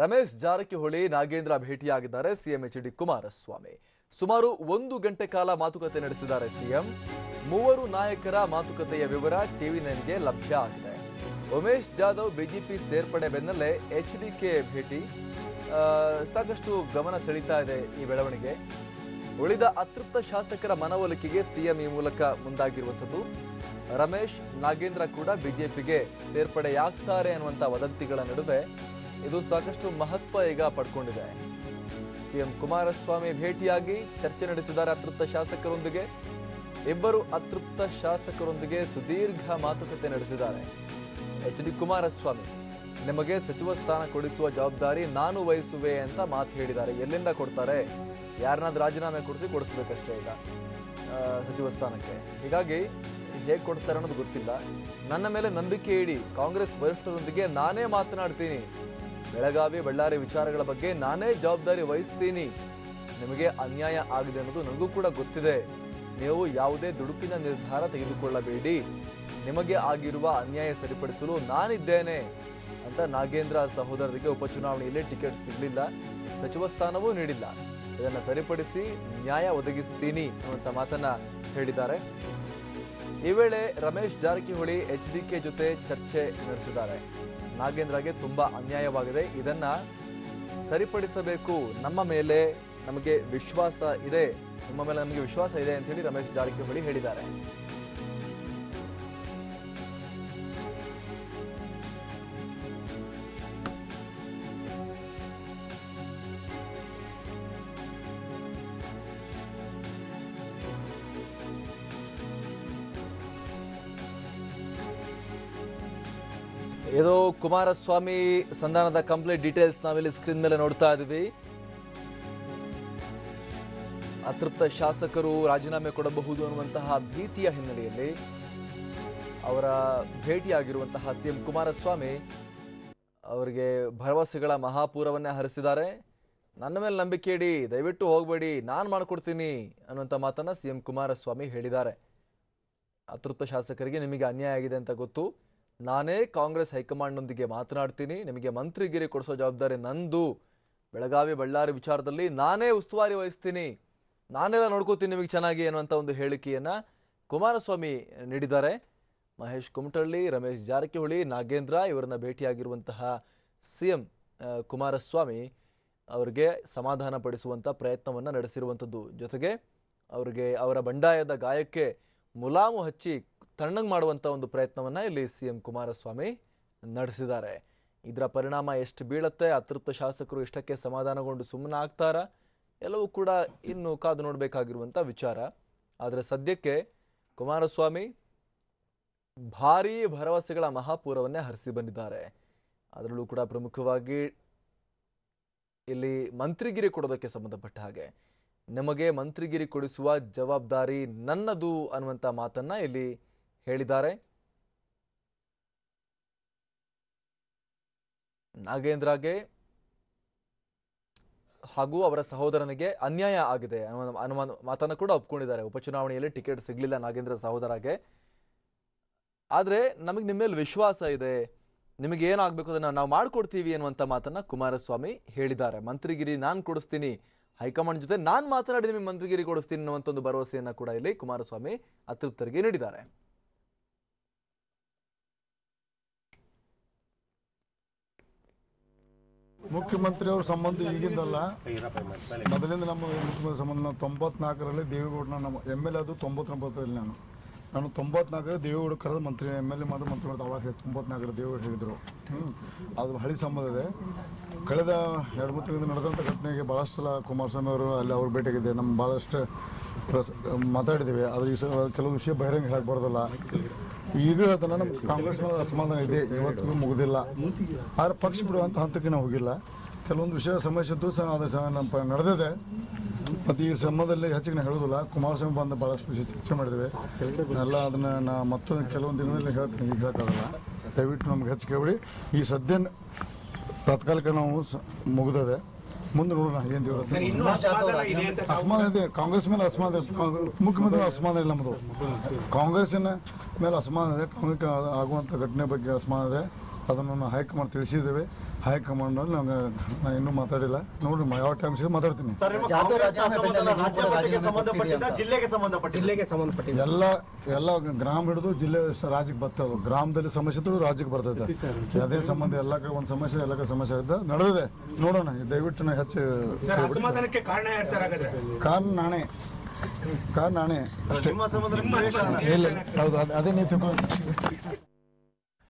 ರಮೇಶ್ ಜಾರಕಿಹೊಳಿ ನಾಗೇಂದ್ರ ಭೇಟಿಯಾಗಿದ್ದಾರೆ CM H D. Kumaraswamy. ಸುಮಾರು 1 ಗಂಟೆ ಕಾಲ ಮಾತುಕತೆ ನಡೆಸಿದ್ದಾರೆ ಸಿಎಂ. ಮೂವರು ನಾಯಕರ ಮಾತುಕತೆಯ ವಿವರ ಟಿವಿ9ಗೆ ಲಭ್ಯ ಆಗಿದೆ. ಉಮೇಶ್ ಜಾಧವ್ ಬಿಜೆಪಿ ಸೇರ್ಪಡೆ ಬೆನ್ನಲ್ಲೇ ಎಚ್.ಡಿ.ಕೆ ಭೇಟಿ ಸಾಕಷ್ಟು ಗಮನ ಸೆಳೀತಾ ಇದೆ ಈ ಬೆಳವಣಿಗೆ. ಉಳಿದ ಅತೃಪ್ತ ಶಾಸಕರ ಮನವೊಲಿಕೆಗೆ ಸಿಎಂ ಈ ಮೂಲಕ ಮುಂದಾಗಿರುವಂಥದ್ದು. ರಮೇಶ್ ನಾಗೇಂದ್ರ ಕೂಡ ಬಿಜೆಪಿಗೆ ಸೇರ್ಪಡೆಯಾಗ್ತಾರೆ ಅನ್ನುವಂಥ ವದಂತಿಗಳ ನಡುವೆ ಇದು ಸಾಕಷ್ಟು ಮಹತ್ವ ಈಗ ಪಡ್ಕೊಂಡಿದೆ. ಸಿಎಂ ಕುಮಾರಸ್ವಾಮಿ ಭೇಟಿಯಾಗಿ ಚರ್ಚೆ ನಡೆಸಿದ್ದಾರೆ ಅತೃಪ್ತ ಶಾಸಕರೊಂದಿಗೆ. ಇಬ್ಬರು ಅತೃಪ್ತ ಶಾಸಕರೊಂದಿಗೆ ಸುದೀರ್ಘ ಮಾತುಕತೆ ನಡೆಸಿದ್ದಾರೆ. ಎಚ್.ಡಿ. ಕುಮಾರಸ್ವಾಮಿ ನಿಮಗೆ ಸಚಿವ ಸ್ಥಾನ ಕೊಡಿಸುವ ಜವಾಬ್ದಾರಿ ನಾನು ವಹಿಸುವೆ ಅಂತ ಮಾತು ಹೇಳಿದ್ದಾರೆ. ಎಲ್ಲಿಂದ ಕೊಡ್ತಾರೆ? ಯಾರನ್ನಾದ್ರೂ ರಾಜೀನಾಮೆ ಕೊಡಿಸ್ಬೇಕಷ್ಟೇ ಈಗ ಸಚಿವ ಸ್ಥಾನಕ್ಕೆ. ಹೀಗಾಗಿ ಹೇಗೆ ಕೊಡಿಸ್ತಾರೆ ಅನ್ನೋದು ಗೊತ್ತಿಲ್ಲ. ನನ್ನ ಮೇಲೆ ನಂಬಿಕೆ ಇಡಿ, ಕಾಂಗ್ರೆಸ್ ವರಿಷ್ಠರೊಂದಿಗೆ ನಾನೇ ಮಾತನಾಡ್ತೀನಿ, ಬೆಳಗಾವಿ ಬಳ್ಳಾರಿ ವಿಚಾರಗಳ ಬಗ್ಗೆ ನಾನೇ ಜವಾಬ್ದಾರಿ ವಹಿಸ್ತೀನಿ. ನಿಮಗೆ ಅನ್ಯಾಯ ಆಗಿದೆ ಅನ್ನೋದು ನನಗೂ ಕೂಡ ಗೊತ್ತಿದೆ. ನೀವು ಯಾವುದೇ ದುಡುಕಿನ ನಿರ್ಧಾರ ತೆಗೆದುಕೊಳ್ಳಬೇಡಿ. ನಿಮಗೆ ಆಗಿರುವ ಅನ್ಯಾಯ ಸರಿಪಡಿಸಲು ನಾನಿದ್ದೇನೆ ಅಂತ ನಾಗೇಂದ್ರ ಸಹೋದರರಿಗೆ ಉಪಚುನಾವಣೆಯಲ್ಲಿ ಟಿಕೆಟ್ ಸಿಗಲಿಲ್ಲ, ಸಚಿವ ಸ್ಥಾನವೂ ನೀಡಿಲ್ಲ. ಇದನ್ನು ಸರಿಪಡಿಸಿ ನ್ಯಾಯ ಒದಗಿಸ್ತೀನಿ ಅನ್ನುವಂಥ ಮಾತನ್ನ ಹೇಳಿದ್ದಾರೆ. ಈ ವೇಳೆ ರಮೇಶ್ ಜಾರಕಿಹೊಳಿ ಎಚ್.ಡಿ.ಕೆ ಜೊತೆ ಚರ್ಚೆ ನಡೆಸಿದ್ದಾರೆ. ನಾಗೇಂದ್ರಗೆ ತುಂಬಾ ಅನ್ಯಾಯವಾಗಿದೆ, ಇದನ್ನ ಸರಿಪಡಿಸಬೇಕು, ನಮ್ಮ ಮೇಲೆ ನಮಗೆ ವಿಶ್ವಾಸ ಇದೆ, ನಿಮ್ಮ ಮೇಲೆ ನಮಗೆ ವಿಶ್ವಾಸ ಇದೆ ಅಂತ ಹೇಳಿ ರಮೇಶ್ ಜಾರಕಿಹೊಳಿ ಹೇಳಿದ್ದಾರೆ. ಇದು ಕುಮಾರಸ್ವಾಮಿ ಸಂಧಾನದ ಕಂಪ್ಲೀಟ್ ಡೀಟೇಲ್ಸ್ ನಾವಿಲ್ಲಿ ಸ್ಕ್ರೀನ್ ಮೇಲೆ ನೋಡ್ತಾ ಇದ್ದೀವಿ. ಅತೃಪ್ತ ಶಾಸಕರು ರಾಜೀನಾಮೆ ಕೊಡಬಹುದು ಅನ್ನುವಂತಹ ಭೀತಿಯ ಹಿನ್ನೆಲೆಯಲ್ಲಿ ಅವರ ಭೇಟಿಯಾಗಿರುವಂತಹ ಸಿಎಂ ಕುಮಾರಸ್ವಾಮಿ ಅವರಿಗೆ ಭರವಸೆಗಳ ಮಹಾಪೂರವನ್ನೇ ಹರಿಸಿದ್ದಾರೆ. ನನ್ನ ಮೇಲೆ ನಂಬಿಕೆ ಇಡಿ, ದಯವಿಟ್ಟು ಹೋಗಬೇಡಿ, ನಾನು ಮಾಡಿಕೊಡ್ತೀನಿ ಅನ್ನುವಂಥ ಮಾತನ್ನ ಸಿಎಂ ಕುಮಾರಸ್ವಾಮಿ ಹೇಳಿದ್ದಾರೆ. ಅತೃಪ್ತ ಶಾಸಕರಿಗೆ ನಿಮಗೆ ಅನ್ಯಾಯ ಆಗಿದೆ ಅಂತ ಗೊತ್ತು, ನಾನೇ ಕಾಂಗ್ರೆಸ್ ಹೈಕಮಾಂಡ್ನೊಂದಿಗೆ ಮಾತನಾಡ್ತೀನಿ, ನಿಮಗೆ ಮಂತ್ರಿಗಿರಿ ಕೊಡಿಸೋ ಜವಾಬ್ದಾರಿ ನಂದು, ಬೆಳಗಾವಿ ಬಳ್ಳಾರಿ ವಿಚಾರದಲ್ಲಿ ನಾನೇ ಉಸ್ತುವಾರಿ ವಹಿಸ್ತೀನಿ, ನಾನೆಲ್ಲ ನೋಡ್ಕೋತೀನಿ ನಿಮಗೆ ಚೆನ್ನಾಗಿ ಅನ್ನುವಂಥ ಒಂದು ಹೇಳಿಕೆಯನ್ನು ಕುಮಾರಸ್ವಾಮಿ ನೀಡಿದ್ದಾರೆ. ಮಹೇಶ್ ಕುಮಟಳ್ಳಿ, ರಮೇಶ್ ಜಾರಕಿಹೊಳಿ, ನಾಗೇಂದ್ರ ಇವರನ್ನ ಭೇಟಿಯಾಗಿರುವಂತಹ ಸಿಎಂ ಕುಮಾರಸ್ವಾಮಿ ಅವರಿಗೆ ಸಮಾಧಾನ ಪಡಿಸುವಂಥ ಪ್ರಯತ್ನವನ್ನು ನಡೆಸಿರುವಂಥದ್ದು. ಜೊತೆಗೆ ಅವರಿಗೆ ಅವರ ಬಂಡಾಯದ ಗಾಯಕ್ಕೆ ಮುಲಾಮು ಹಚ್ಚಿ ತಣ್ಣಗೆ ಮಾಡುವಂಥ ಒಂದು ಪ್ರಯತ್ನವನ್ನು ಇಲ್ಲಿ ಸಿಎಂ ಕುಮಾರಸ್ವಾಮಿ ನಡೆಸಿದ್ದಾರೆ. ಇದರ ಪರಿಣಾಮ ಎಷ್ಟು ಬೀಳುತ್ತೆ, ಅತೃಪ್ತ ಶಾಸಕರು ಇಷ್ಟಕ್ಕೆ ಸಮಾಧಾನಗೊಂಡು ಸುಮ್ಮನೆ ಆಗ್ತಾರಾ, ಎಲ್ಲವೂ ಕೂಡ ಇನ್ನು ಕಾದು ನೋಡಬೇಕಾಗಿರುವಂಥ ವಿಚಾರ. ಆದರೆ ಸದ್ಯಕ್ಕೆ ಕುಮಾರಸ್ವಾಮಿ ಭಾರೀ ಭರವಸೆಗಳ ಮಹಾಪೂರವನ್ನೇ ಹರಿಸಿ ಬಂದಿದ್ದಾರೆ. ಅದರಲ್ಲೂ ಕೂಡ ಪ್ರಮುಖವಾಗಿ ಇಲ್ಲಿ ಮಂತ್ರಿಗಿರಿ ಕೊಡೋದಕ್ಕೆ ಸಂಬಂಧಪಟ್ಟ ಹಾಗೆ ನಿಮಗೆ ಮಂತ್ರಿಗಿರಿ ಕೊಡಿಸುವ ಜವಾಬ್ದಾರಿ ನನ್ನದು ಅನ್ನುವಂಥ ಮಾತನ್ನ ಇಲ್ಲಿ ಹೇಳಿದ್ದಾರೆ. ನಾಗೇಂದ್ರಗೆ ಹಾಗೂ ಅವರ ಸಹೋದರನಿಗೆ ಅನ್ಯಾಯ ಆಗಿದೆ ಅನ್ನುವ ಮಾತನ್ನು ಕೂಡ ಒಪ್ಕೊಂಡಿದ್ದಾರೆ. ಉಪಚುನಾವಣೆಯಲ್ಲಿ ಟಿಕೆಟ್ ಸಿಗಲಿಲ್ಲ ನಾಗೇಂದ್ರ ಸಹೋದರಗೆ, ಆದರೆ ನಮಗೆ ನಿಮ್ಮ ಮೇಲೆ ವಿಶ್ವಾಸ ಇದೆ, ನಿಮಗೆ ಏನಾಗಬೇಕು ಅದನ್ನು ನಾವು ಮಾಡಿಕೊಡ್ತೀವಿ ಅನ್ನುವಂಥ ಮಾತನ್ನ ಕುಮಾರಸ್ವಾಮಿ ಹೇಳಿದ್ದಾರೆ. ಮಂತ್ರಿಗಿರಿ ನಾನು ಕೊಡಿಸ್ತೀನಿ, ಹೈಕಮಾಂಡ್ ಜೊತೆ ನಾನು ಮಾತನಾಡಿ ನಿಮಗೆ ಮಂತ್ರಿಗಿರಿ ಕೊಡಿಸ್ತೀನಿ ಅನ್ನುವಂಥ ಒಂದು ಭರವಸೆಯನ್ನು ಕೂಡ ಇಲ್ಲಿ ಕುಮಾರಸ್ವಾಮಿ ಅತೃಪ್ತರಿಗೆ ನೀಡಿದ್ದಾರೆ. ಮುಖ್ಯಮಂತ್ರಿ ಅವ್ರ ಸಂಬಂಧ ಈಗಿಂದಲ್ಲ, ಮೊದಲಿಂದ ನಮ್ಮ ಮುಖ್ಯಮಂತ್ರಿ ಸಂಬಂಧ. ನಾವು 94ರಲ್ಲಿ ದೇವೇಗೌಡನ ನಮ್ಮ MLA ಅದು 99ರಲ್ಲಿ ನಾನು 94ರಲ್ಲಿ ದೇವೇಗೌಡ ಕರೆದ ಮಂತ್ರಿ MLA ಮಾಡಿ ಮಂತ್ರಿ ಮಾಡಿದ. ಅವಾಗ 94ರಲ್ಲಿ ದೇವೇಗೌಡ ಹೇಳಿದರು. ಅದು ಹಳಿ ಸಂಬಂಧ ಇದೆ. ಕಳೆದ 2-3 ತಿಂಗಳಿಂದ ನಡೆದಂಥ ಘಟನೆಗೆ ಭಾಳಷ್ಟು ಸಲ ಕುಮಾರಸ್ವಾಮಿ ಅವರು ಅಲ್ಲಿ ಅವ್ರ ಭೇಟಿಯಾಗಿದ್ದೆ, ನಮ್ಮ ಭಾಳಷ್ಟು ಮಾತಾಡಿದ್ದೀವಿ. ಆದರೆ ಈ ಕೆಲವು ವಿಷಯ ಬಹಿರಂಗ ಹೇಳಕ್ಕೆ ಬರೋದಿಲ್ಲ. ಈಗ ಅದನ್ನು ನಮ್ಮ ಕಾಂಗ್ರೆಸ್ ಮೇಲೆ ಅಸಮಾಧಾನ ಇದೆ, ಇವತ್ತಿಗೂ ಮುಗಿದಿಲ್ಲ. ಆದರೆ ಪಕ್ಷ ಬಿಡುವಂಥ ಹಂತಕ್ಕೆ ನಾವು ಹೋಗಿಲ್ಲ. ಕೆಲವೊಂದು ವಿಷಯ ಸಮಸ್ಯೆ ಇದ್ದು ಅದು ನಮ್ಮ ನಡೆದಿದೆ. ಮತ್ತು ಈ ಸಂಬಂಧದಲ್ಲಿ ಹೆಚ್ಚಿಗೆ ನಾವು ಹೇಳೋದಿಲ್ಲ. ಕುಮಾರಸ್ವಾಮಿ ಬಂದು ಭಾಳಷ್ಟು ವಿಷಯ ಚರ್ಚೆ ಮಾಡಿದ್ದೇವೆ ಎಲ್ಲ. ಅದನ್ನು ನಾ ಮತ್ತೊಂದು ಕೆಲವೊಂದು ದಿನದಲ್ಲಿ ಹೇಳ್ತೀನಿ, ಈಗ ಹೇಳೋಕ್ಕಾಗಲ್ಲ. ದಯವಿಟ್ಟು ನಮ್ಗೆ ಹೆಚ್ಚಿಗೆ ಹೇಳಿ. ಈ ಸದ್ಯ ತಾತ್ಕಾಲಿಕ ನಾವು ಮುಗಿದಿದೆ, ಮುಂದೆ ನೋಡೋಣ ಏನು ದೇವರ ಅಸಮಾಧಾನ ಇದೆ. ಕಾಂಗ್ರೆಸ್ ಮೇಲೆ ಅಸಮಾಧಾನ, ಮುಖ್ಯಮಂತ್ರಿ ಅಸಮಾಧಾನ ಇಲ್ಲ. ನಮ್ಮದು ಕಾಂಗ್ರೆಸ್ಸಿನ ಮೇಲೆ ಅಸಮಾಧಾನ ಇದೆ, ಕಾಂಗ್ರೆಸ್ ಆಗುವಂಥ ಘಟನೆ ಬಗ್ಗೆ ಅಸಮಾಧಾನ ಇದೆ. ಅದನ್ನು ಹೈಕಮಾಂಡ್ ತಿಳಿಸಿದ್ದೇವೆ. ಹೈಕಮಾಂಡಲ್ಲಿ ನಾನು ಇನ್ನೂ ಮಾತಾಡಿಲ್ಲ. ನೋಡಿ ಯಾವ ಟೈಮ್ ಸಿಗ ಮಾತಾಡ್ತೀನಿ. ಎಲ್ಲ ಗ್ರಾಮ ಹಿಡಿದು ಜಿಲ್ಲೆ ರಾಜ್ಯಕ್ಕೆ ಬರ್ತದೆ. ಗ್ರಾಮದಲ್ಲಿ ಸಮಸ್ಯೆ ಇದ್ದು ರಾಜ್ಯಕ್ಕೆ ಬರ್ತೈತೆ. ಅದೇ ಸಂಬಂಧ ಎಲ್ಲ ಕಡೆ ಒಂದು ಸಮಸ್ಯೆ, ಎಲ್ಲ ಕಡೆ ಸಮಸ್ಯೆ ಆಗಿದೆ. ನಡೆದಿದೆ, ನೋಡೋಣ. ದಯವಿಟ್ಟು ಹೆಚ್ಚು ಕಾರಣ ನಾನೇ ಅಷ್ಟೇ. ಇಲ್ಲ, ಹೌದು, ಅದೇ ನೀವು